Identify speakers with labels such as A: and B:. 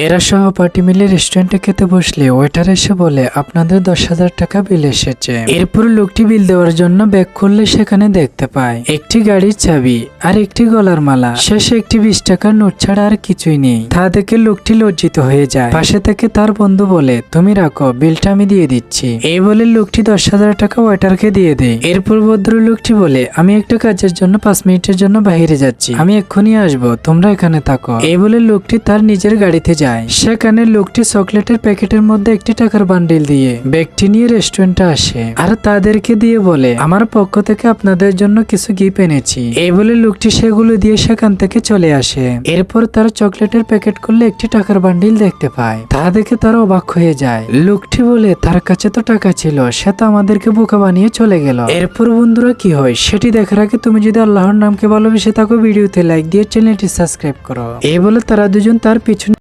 A: এরা সহপাঠী মিলে রেস্টুরেন্টে খেতে বসলে ওয়েটার এসে বলে আপনাদের 10,000 টাকা বিল এসেছে। এরপর লোকটি বিল দেওয়ার জন্য ব্যাগ খুললে সেখানে দেখতে পায় একটি গাড়ির চাবি আর একটি গলার মালা, শেষে একটি 20 টাকার নোট ছাড়া আর কিছুই নেই। তা দেখে লোকটি লজ্জিত হয়ে যায়। পাশে থেকে তার বন্ধু বলে তুমি রাখো, বিলটা আমি দিয়ে দিচ্ছি। এই বলে লোকটি 10,000 টাকা ওয়েটারকে দিয়ে দেয়। এরপর ভদ্রলোকটি বলে আমি একটা কাজের জন্য 5 মিনিটের জন্য বাইরে যাচ্ছি, আমি এক্ষুনি আসবো, তোমরা এখানে থাকো। এই বলে লোকটি তার নিজের গাড়িতে যায়। সেখানে লোকটি চকলেটের প্যাকেটের মধ্যে একটি টাকার বান্ডিল দিয়ে ব্যাগটি নিয়ে রেস্টুরেন্টে আসে আর তাদেরকে দিয়ে বলে আমার পক্ষ থেকে আপনাদের জন্য কিছু গিফট এনেছি। এই বলে লোকটি সেগুলো দিয়ে সেখান থেকে চলে আসে। এরপর তার চকলেটের প্যাকেট খুললে একটি টাকার বান্ডিল দেখতে পায়। তা দেখে তারা অবাক হয়ে যায়। লোকটি বলে তার কাছে তো টাকা ছিল, সে তো আমাদেরকে বোকা বানিয়ে চলে গেল। এরপর বন্ধুরা কি হয় সেটি দেখার আগে তুমি যদি আল্লাহর নামকে ভালোবেসে থাকো ভিডিওতে লাইক দিয়ে চ্যানেলটি সাবস্ক্রাইব করো। এই বলে তারা দুজন তার পিছনে